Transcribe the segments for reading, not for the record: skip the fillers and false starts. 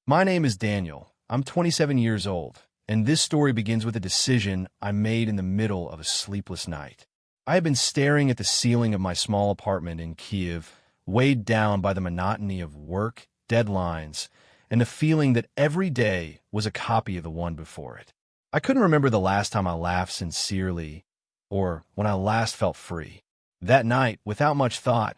My name is Daniel. I'm 27 years old, and this story begins with a decision I made in the middle of a sleepless night. I had been staring at the ceiling of my small apartment in Kiev, weighed down by the monotony of work, deadlines, and the feeling that every day was a copy of the one before it. I couldn't remember the last time I laughed sincerely or when I last felt free. That night, without much thought,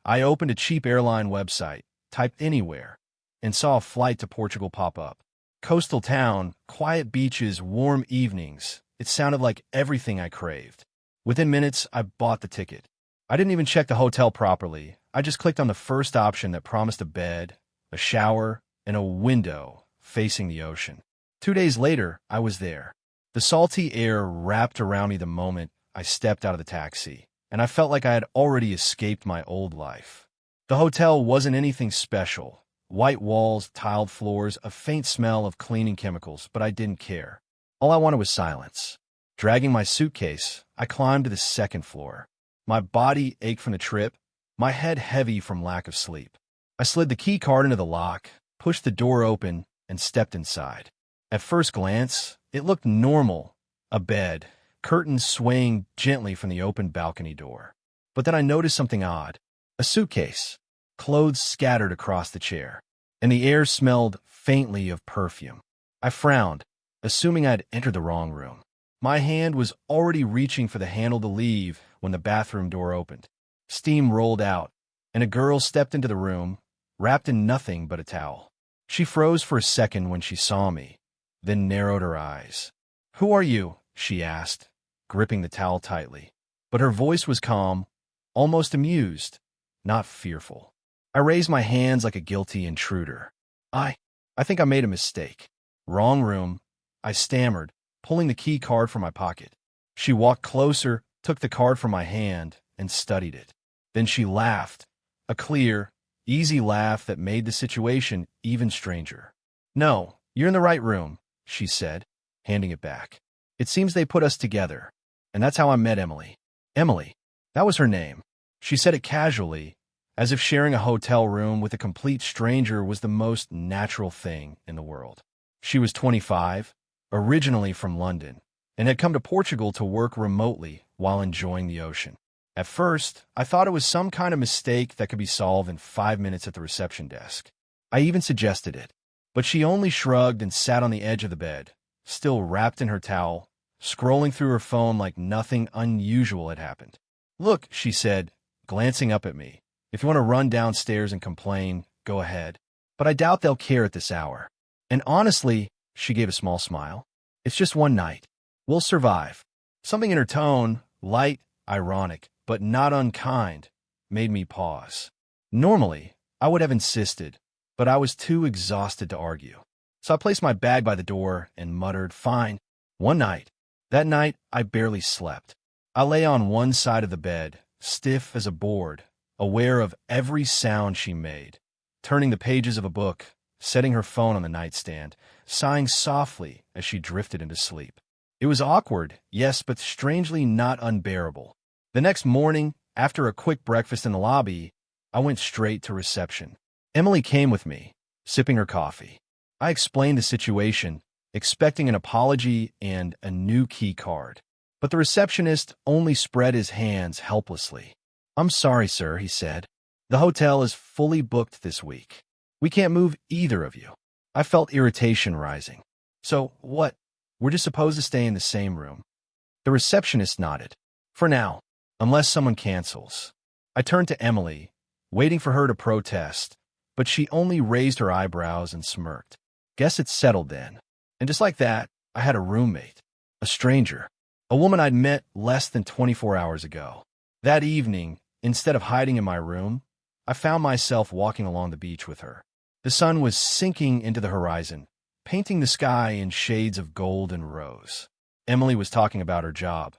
I opened a cheap airline website, typed anywhere, and saw a flight to Portugal pop up. Coastal town, quiet beaches, warm evenings. It sounded like everything I craved. Within minutes, I bought the ticket. I didn't even check the hotel properly. I just clicked on the first option that promised a bed, a shower, and a window facing the ocean. 2 days later, I was there. The salty air wrapped around me the moment I stepped out of the taxi, and I felt like I had already escaped my old life. The hotel wasn't anything special. White walls, tiled floors, a faint smell of cleaning chemicals, but I didn't care. All I wanted was silence. Dragging my suitcase, I climbed to the second floor. My body ached from the trip, my head heavy from lack of sleep. I slid the key card into the lock, pushed the door open, and stepped inside. At first glance, it looked normal. A bed, curtains swaying gently from the open balcony door. But then I noticed something odd. A suitcase, clothes scattered across the chair, and the air smelled faintly of perfume. I frowned, assuming I'd entered the wrong room. My hand was already reaching for the handle to leave when the bathroom door opened. Steam rolled out, and a girl stepped into the room, wrapped in nothing but a towel. She froze for a second when she saw me, then narrowed her eyes. "Who are you?" she asked, gripping the towel tightly. But her voice was calm, almost amused, not fearful. I raised my hands like a guilty intruder. I think I made a mistake. Wrong room, I stammered, pulling the key card from my pocket. She walked closer, took the card from my hand, and studied it. Then she laughed, a clear, easy laugh that made the situation even stranger. "No, you're in the right room," she said, handing it back. "It seems they put us together, and that's how I met Emily." Emily, that was her name. She said it casually, as if sharing a hotel room with a complete stranger was the most natural thing in the world. She was 25, originally from London, and had come to Portugal to work remotely while enjoying the ocean. At first, I thought it was some kind of mistake that could be solved in 5 minutes at the reception desk. I even suggested it, but she only shrugged and sat on the edge of the bed, still wrapped in her towel, scrolling through her phone like nothing unusual had happened. "Look," she said, glancing up at me. "If you want to run downstairs and complain, go ahead. But I doubt they'll care at this hour. And honestly," she gave a small smile, "it's just one night. We'll survive." Something in her tone, light, ironic, but not unkind, made me pause. Normally, I would have insisted, but I was too exhausted to argue. So I placed my bag by the door and muttered, "Fine." One night. That night, I barely slept. I lay on one side of the bed, stiff as a board, aware of every sound she made, turning the pages of a book, setting her phone on the nightstand, sighing softly as she drifted into sleep. It was awkward, yes, but strangely not unbearable. The next morning, after a quick breakfast in the lobby, I went straight to reception. Emily came with me, sipping her coffee. I explained the situation, expecting an apology and a new key card. But the receptionist only spread his hands helplessly. "I'm sorry, sir," he said. "The hotel is fully booked this week. We can't move either of you." I felt irritation rising. "So, what? We're just supposed to stay in the same room?" The receptionist nodded. "For now, unless someone cancels." I turned to Emily, waiting for her to protest, but she only raised her eyebrows and smirked. Guess it's settled then. And just like that, I had a roommate, a stranger, a woman I'd met less than 24 hours ago. That evening, instead of hiding in my room, I found myself walking along the beach with her. The sun was sinking into the horizon, painting the sky in shades of gold and rose. Emily was talking about her job,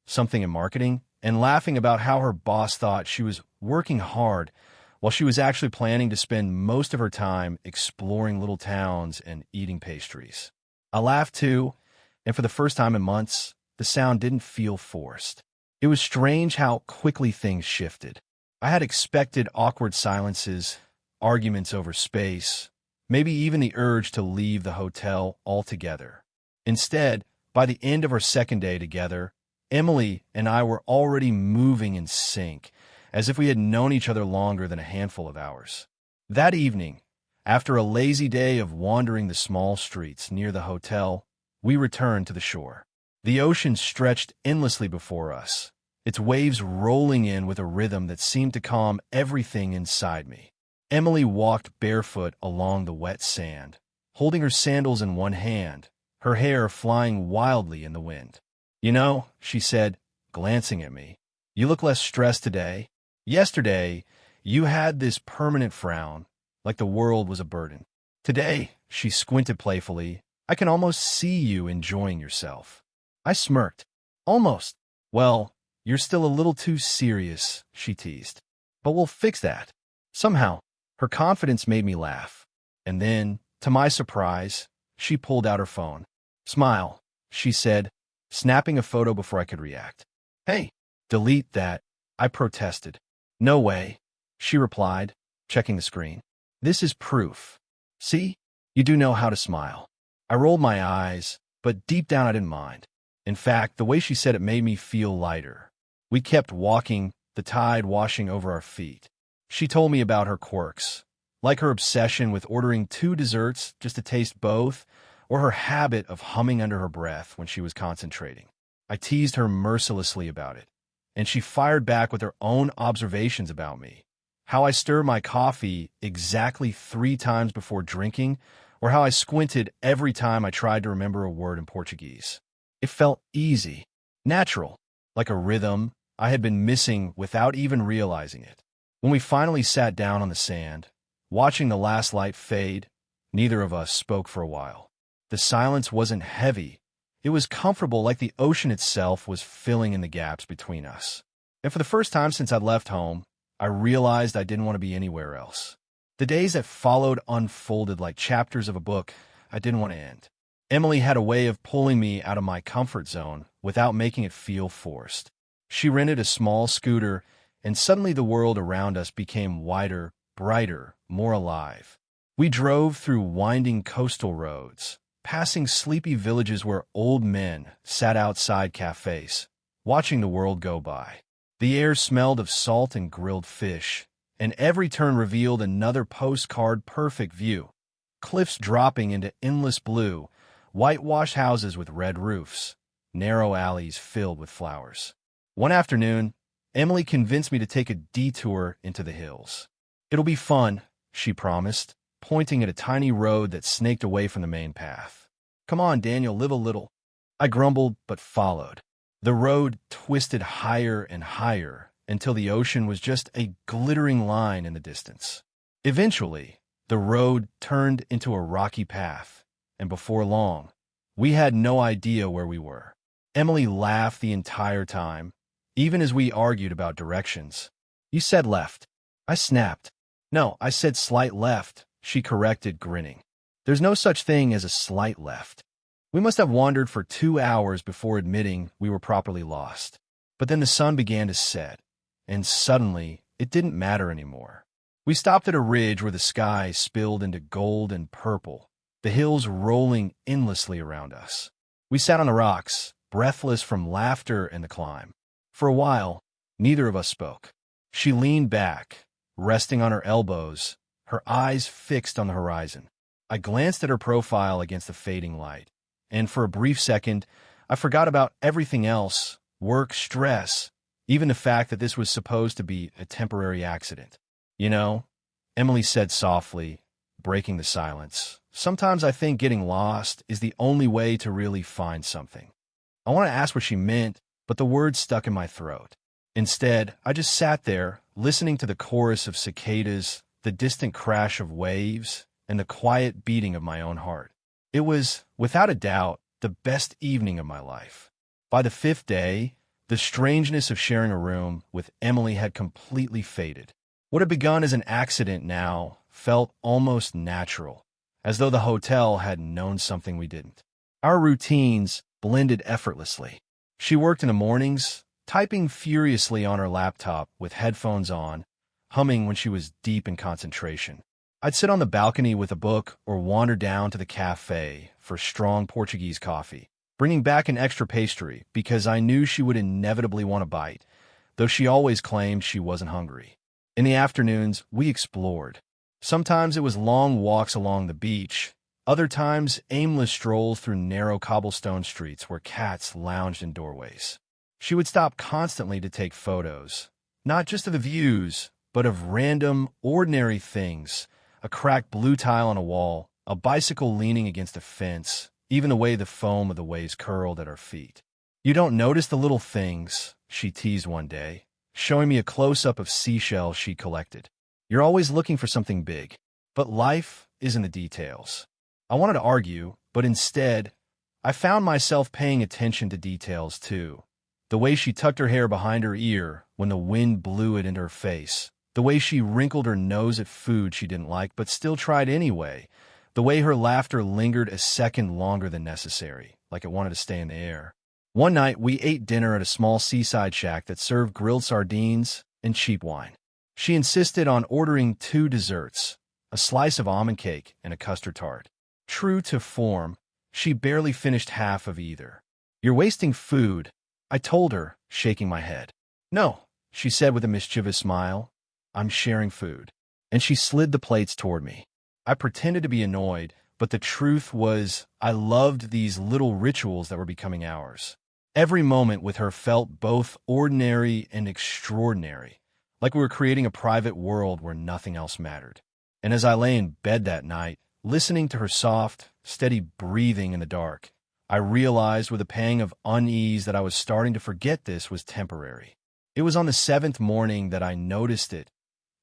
something in marketing, and laughing about how her boss thought she was working hard while she was actually planning to spend most of her time exploring little towns and eating pastries. I laughed too, and for the first time in months, the sound didn't feel forced. It was strange how quickly things shifted. I had expected awkward silences, arguments over space, maybe even the urge to leave the hotel altogether. Instead, by the end of our second day together, Emily and I were already moving in sync, as if we had known each other longer than a handful of hours. That evening, after a lazy day of wandering the small streets near the hotel, we returned to the shore. The ocean stretched endlessly before us, its waves rolling in with a rhythm that seemed to calm everything inside me. Emily walked barefoot along the wet sand, holding her sandals in one hand, her hair flying wildly in the wind. "You know," she said, glancing at me, "you look less stressed today. Yesterday, you had this permanent frown, like the world was a burden. Today," she squinted playfully, "I can almost see you enjoying yourself." I smirked. "Almost." "Well, you're still a little too serious," she teased. "But we'll fix that." Somehow, her confidence made me laugh. And then, to my surprise, she pulled out her phone. "Smile," she said, snapping a photo before I could react. "Hey, delete that," I protested. "No way," she replied, checking the screen. "This is proof. See? You do know how to smile." I rolled my eyes, but deep down I didn't mind. In fact, the way she said it made me feel lighter. We kept walking, the tide washing over our feet. She told me about her quirks, like her obsession with ordering 2 desserts just to taste both, or her habit of humming under her breath when she was concentrating. I teased her mercilessly about it, and she fired back with her own observations about me. How I stir my coffee exactly 3 times before drinking, or how I squinted every time I tried to remember a word in Portuguese. It felt easy, natural, like a rhythm I had been missing without even realizing it. When we finally sat down on the sand, watching the last light fade, neither of us spoke for a while. The silence wasn't heavy. It was comfortable, like the ocean itself was filling in the gaps between us. And for the first time since I'd left home, I realized I didn't want to be anywhere else. The days that followed unfolded like chapters of a book I didn't want to end. Emily had a way of pulling me out of my comfort zone without making it feel forced. She rented a small scooter, and suddenly the world around us became wider, brighter, more alive. We drove through winding coastal roads, passing sleepy villages where old men sat outside cafes, watching the world go by. The air smelled of salt and grilled fish, and every turn revealed another postcard-perfect view. Cliffs dropping into endless blue, whitewashed houses with red roofs, narrow alleys filled with flowers. One afternoon, Emily convinced me to take a detour into the hills. "It'll be fun," she promised, pointing at a tiny road that snaked away from the main path. "Come on, Daniel, live a little." I grumbled but followed. The road twisted higher and higher until the ocean was just a glittering line in the distance. Eventually, the road turned into a rocky path, and before long, we had no idea where we were. Emily laughed the entire time, even as we argued about directions. "You said left." I snapped. "No, I said slight left," she corrected, grinning. "There's no such thing as a slight left." We must have wandered for 2 hours before admitting we were properly lost. But then the sun began to set, and suddenly it didn't matter anymore. We stopped at a ridge where the sky spilled into gold and purple, the hills rolling endlessly around us. We sat on the rocks, breathless from laughter and the climb. For a while, neither of us spoke. She leaned back, resting on her elbows, her eyes fixed on the horizon. I glanced at her profile against the fading light, and for a brief second, I forgot about everything else, work, stress, even the fact that this was supposed to be a temporary accident. "You know," Emily said softly, breaking the silence, "sometimes I think getting lost is the only way to really find something." I want to ask what she meant, but the words stuck in my throat. Instead, I just sat there, listening to the chorus of cicadas, the distant crash of waves, and the quiet beating of my own heart. It was, without a doubt, the best evening of my life. By the 5th day, the strangeness of sharing a room with Emily had completely faded. What had begun as an accident now felt almost natural, as though the hotel had known something we didn't. Our routines blended effortlessly. She worked in the mornings, typing furiously on her laptop with headphones on, humming when she was deep in concentration. I'd sit on the balcony with a book or wander down to the cafe for strong Portuguese coffee, bringing back an extra pastry because I knew she would inevitably want a bite, though she always claimed she wasn't hungry. In the afternoons, we explored. Sometimes it was long walks along the beach, other times aimless strolls through narrow cobblestone streets where cats lounged in doorways. She would stop constantly to take photos, not just of the views, but of random, ordinary things: a cracked blue tile on a wall, a bicycle leaning against a fence, even the way the foam of the waves curled at our feet. "You don't notice the little things," she teased one day, showing me a close-up of seashells she collected. "You're always looking for something big. But life is in the details." I wanted to argue, but instead, I found myself paying attention to details too. The way she tucked her hair behind her ear when the wind blew it into her face. The way she wrinkled her nose at food she didn't like but still tried anyway. The way her laughter lingered a second longer than necessary, like it wanted to stay in the air. One night, we ate dinner at a small seaside shack that served grilled sardines and cheap wine. She insisted on ordering 2 desserts, a slice of almond cake and a custard tart. True to form, she barely finished half of either. "You're wasting food," I told her, shaking my head. "No," she said with a mischievous smile. "I'm sharing food." And she slid the plates toward me. I pretended to be annoyed, but the truth was I loved these little rituals that were becoming ours. Every moment with her felt both ordinary and extraordinary, like we were creating a private world where nothing else mattered. And as I lay in bed that night, listening to her soft, steady breathing in the dark, I realized with a pang of unease that I was starting to forget this was temporary. It was on the 7th morning that I noticed it,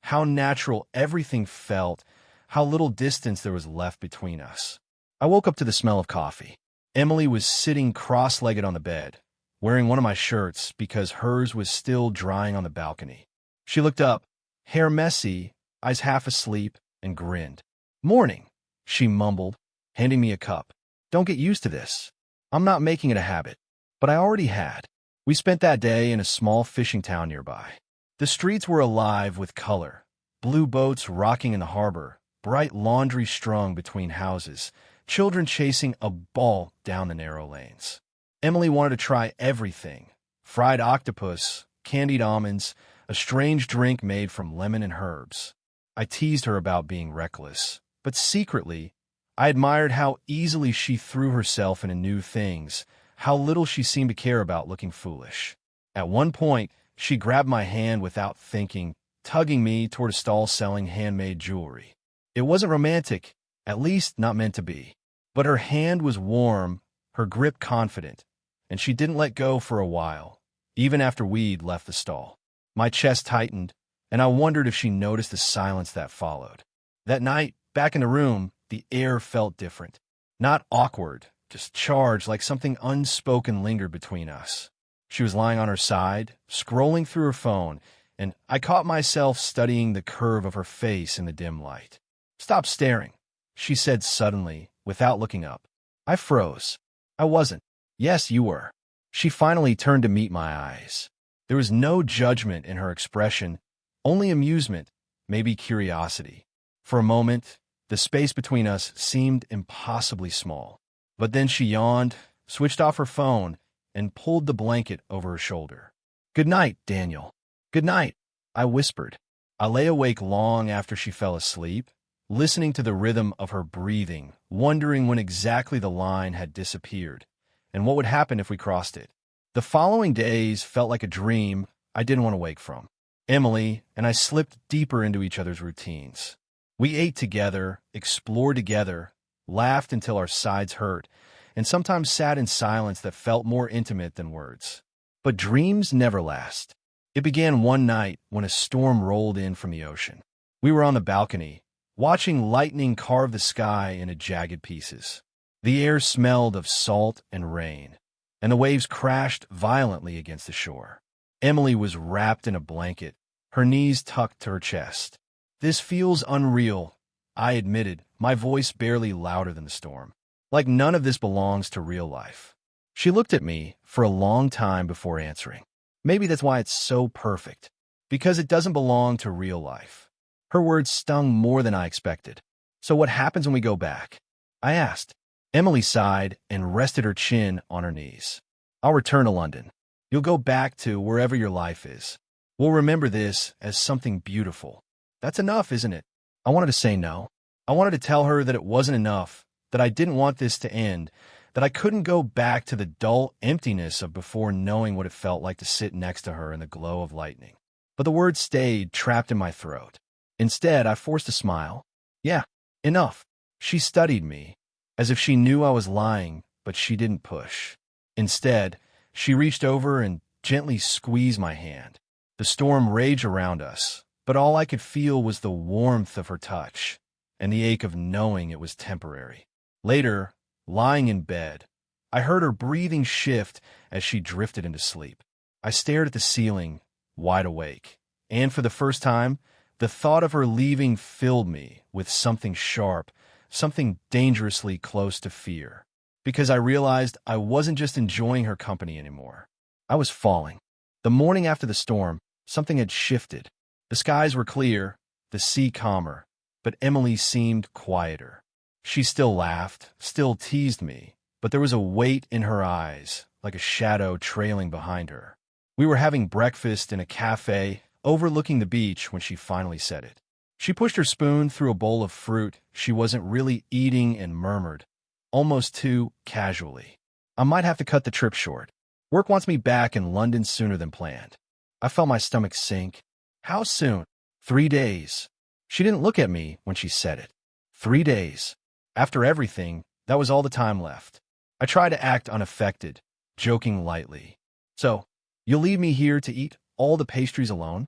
how natural everything felt, how little distance there was left between us. I woke up to the smell of coffee. Emily was sitting cross-legged on the bed, wearing one of my shirts because hers was still drying on the balcony. She looked up, hair messy, eyes half asleep, and grinned. "Morning," she mumbled, handing me a cup. "Don't get used to this. I'm not making it a habit." But I already had. We spent that day in a small fishing town nearby. The streets were alive with color, blue boats rocking in the harbor, bright laundry strung between houses, children chasing a ball down the narrow lanes. Emily wanted to try everything: fried octopus, candied almonds, a strange drink made from lemon and herbs. I teased her about being reckless, but secretly, I admired how easily she threw herself into new things, how little she seemed to care about looking foolish. At one point, she grabbed my hand without thinking, tugging me toward a stall selling handmade jewelry. It wasn't romantic, at least not meant to be. But her hand was warm, her grip confident, and she didn't let go for a while, even after we'd left the stall. My chest tightened, and I wondered if she noticed the silence that followed. That night, back in the room, the air felt different. Not awkward, just charged, like something unspoken lingered between us. She was lying on her side, scrolling through her phone, and I caught myself studying the curve of her face in the dim light. "Stop staring," she said suddenly, without looking up. I froze. I wasn't. "Yes, you were." She finally turned to meet my eyes. There was no judgment in her expression, only amusement, maybe curiosity. For a moment, the space between us seemed impossibly small. But then she yawned, switched off her phone, and pulled the blanket over her shoulder. "Good night, Daniel." "Good night," I whispered. I lay awake long after she fell asleep, listening to the rhythm of her breathing, wondering when exactly the line had disappeared, and what would happen if we crossed it. The following days felt like a dream I didn't want to wake from. Emily and I slipped deeper into each other's routines. We ate together, explored together, laughed until our sides hurt, and sometimes sat in silence that felt more intimate than words. But dreams never last. It began one night when a storm rolled in from the ocean. We were on the balcony, watching lightning carve the sky into jagged pieces. The air smelled of salt and rain, and the waves crashed violently against the shore. Emily was wrapped in a blanket, her knees tucked to her chest. "This feels unreal," I admitted, my voice barely louder than the storm. "Like none of this belongs to real life." She looked at me for a long time before answering. "Maybe that's why it's so perfect. Because it doesn't belong to real life." Her words stung more than I expected. "So what happens when we go back?" I asked. Emily sighed and rested her chin on her knees. "I'll return to London. You'll go back to wherever your life is. We'll remember this as something beautiful." That's enough, isn't it? I wanted to say no. I wanted to tell her that it wasn't enough, that I didn't want this to end, that I couldn't go back to the dull emptiness of before knowing what it felt like to sit next to her in the glow of lightning. But the words stayed trapped in my throat. Instead, I forced a smile. "Yeah, enough." She studied me, as if she knew I was lying, but she didn't push. Instead, she reached over and gently squeezed my hand. The storm raged around us, but all I could feel was the warmth of her touch and the ache of knowing it was temporary. Later, lying in bed, I heard her breathing shift as she drifted into sleep. I stared at the ceiling, wide awake, and for the first time, the thought of her leaving filled me with something sharp, something dangerously close to fear, because I realized I wasn't just enjoying her company anymore. I was falling. The morning after the storm, something had shifted. The skies were clear, the sea calmer, but Emily seemed quieter. She still laughed, still teased me, but there was a weight in her eyes, like a shadow trailing behind her. We were having breakfast in a cafe overlooking the beach when she finally said it. She pushed her spoon through a bowl of fruit she wasn't really eating and murmured, almost too casually, "I might have to cut the trip short. Work wants me back in London sooner than planned." I felt my stomach sink. "How soon?" "3 days." She didn't look at me when she said it. 3 days. After everything, that was all the time left. I tried to act unaffected, joking lightly. "So, you'll leave me here to eat all the pastries alone?"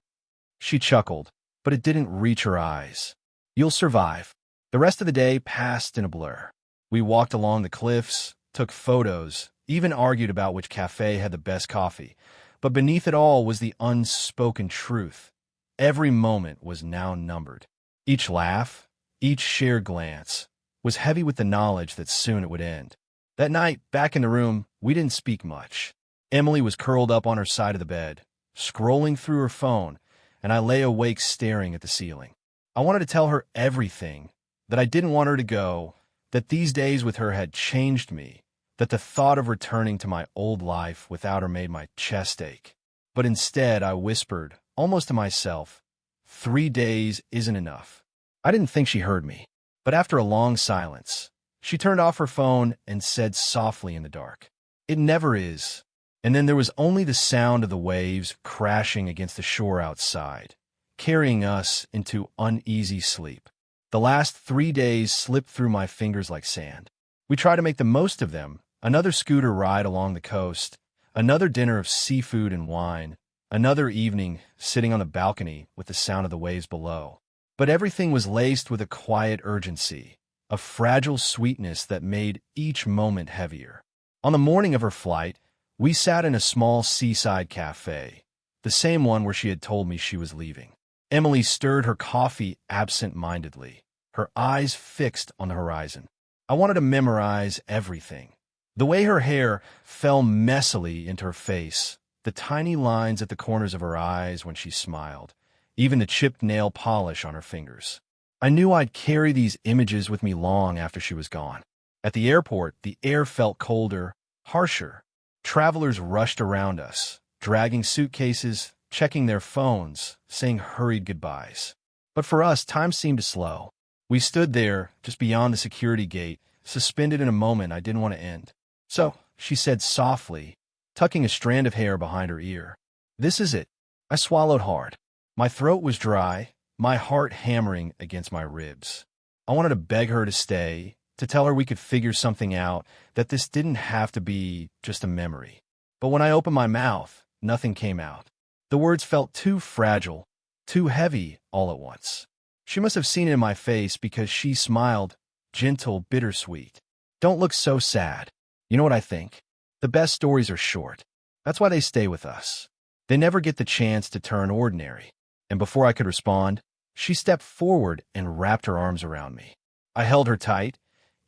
She chuckled, but it didn't reach her eyes. "You'll survive." The rest of the day passed in a blur. We walked along the cliffs, took photos, even argued about which cafe had the best coffee. But beneath it all was the unspoken truth. Every moment was now numbered. Each laugh, each shared glance, was heavy with the knowledge that soon it would end. That night, back in the room, we didn't speak much. Emily was curled up on her side of the bed, scrolling through her phone, and I lay awake staring at the ceiling. I wanted to tell her everything, that I didn't want her to go, that these days with her had changed me, that the thought of returning to my old life without her made my chest ache. But instead, I whispered, almost to myself, 3 days isn't enough. I didn't think she heard me, but after a long silence, she turned off her phone and said softly in the dark, "It never is." And then there was only the sound of the waves crashing against the shore outside, carrying us into uneasy sleep. The last 3 days slipped through my fingers like sand. We tried to make the most of them. Another scooter ride along the coast, another dinner of seafood and wine, another evening sitting on the balcony with the sound of the waves below. But everything was laced with a quiet urgency, a fragile sweetness that made each moment heavier. On the morning of her flight, we sat in a small seaside cafe, the same one where she had told me she was leaving. Emily stirred her coffee absent-mindedly, her eyes fixed on the horizon. I wanted to memorize everything. The way her hair fell messily into her face, the tiny lines at the corners of her eyes when she smiled, even the chipped nail polish on her fingers. I knew I'd carry these images with me long after she was gone. At the airport, the air felt colder, harsher. Travelers rushed around us, dragging suitcases, checking their phones, saying hurried goodbyes. But for us, time seemed to slow. We stood there, just beyond the security gate, suspended in a moment I didn't want to end. "So," she said softly, tucking a strand of hair behind her ear, "this is it." I swallowed hard. My throat was dry, my heart hammering against my ribs. I wanted to beg her to stay, to tell her we could figure something out, that this didn't have to be just a memory. But when I opened my mouth, nothing came out. The words felt too fragile, too heavy all at once. She must have seen it in my face because she smiled, gentle, bittersweet. "Don't look so sad. You know what I think? The best stories are short. That's why they stay with us. They never get the chance to turn ordinary." And before I could respond, she stepped forward and wrapped her arms around me. I held her tight,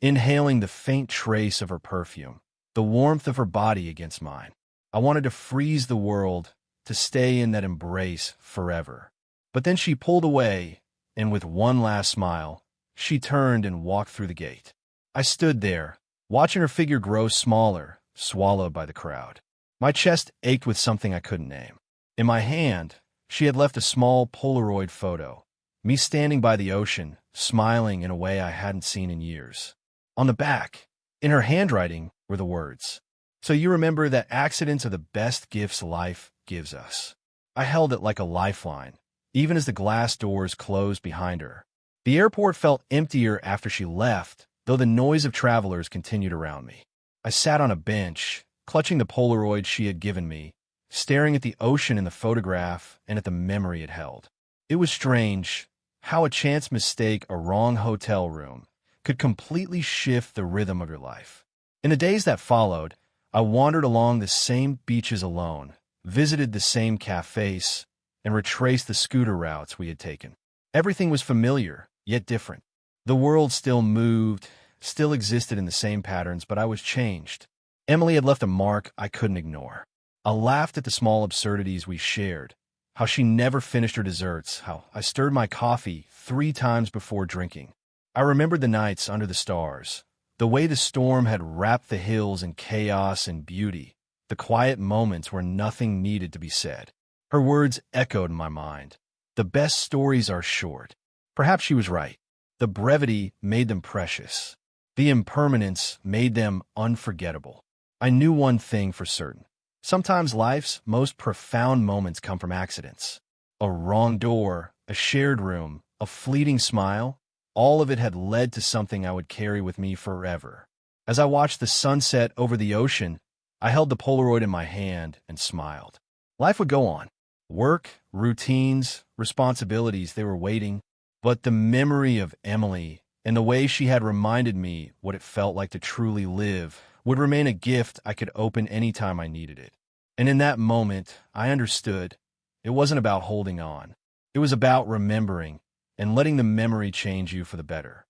inhaling the faint trace of her perfume, the warmth of her body against mine. I wanted to freeze the world, to stay in that embrace forever. But then she pulled away, and with one last smile, she turned and walked through the gate. I stood there, watching her figure grow smaller, swallowed by the crowd. My chest ached with something I couldn't name. In my hand, she had left a small Polaroid photo, me standing by the ocean, smiling in a way I hadn't seen in years. On the back, in her handwriting, were the words, "So you remember that accidents are the best gifts life gives us." I held it like a lifeline, even as the glass doors closed behind her. The airport felt emptier after she left, though the noise of travelers continued around me. I sat on a bench, clutching the Polaroid she had given me, staring at the ocean in the photograph and at the memory it held. It was strange how a chance mistake, a wrong hotel room, could completely shift the rhythm of your life. In the days that followed, I wandered along the same beaches alone, visited the same cafes, and retraced the scooter routes we had taken. Everything was familiar, yet different. The world still moved, still existed in the same patterns, but I was changed. Emily had left a mark I couldn't ignore. I laughed at the small absurdities we shared, how she never finished her desserts, how I stirred my coffee 3 times before drinking. I remembered the nights under the stars, the way the storm had wrapped the hills in chaos and beauty, the quiet moments where nothing needed to be said. Her words echoed in my mind. The best stories are short. Perhaps she was right. The brevity made them precious. The impermanence made them unforgettable. I knew one thing for certain. Sometimes life's most profound moments come from accidents. A wrong door, a shared room, a fleeting smile, all of it had led to something I would carry with me forever. As I watched the sunset over the ocean, I held the Polaroid in my hand and smiled. Life would go on. Work, routines, responsibilities, they were waiting. But the memory of Emily and the way she had reminded me what it felt like to truly live would remain a gift I could open any time I needed it. And in that moment, I understood it wasn't about holding on. It was about remembering and letting the memory change you for the better.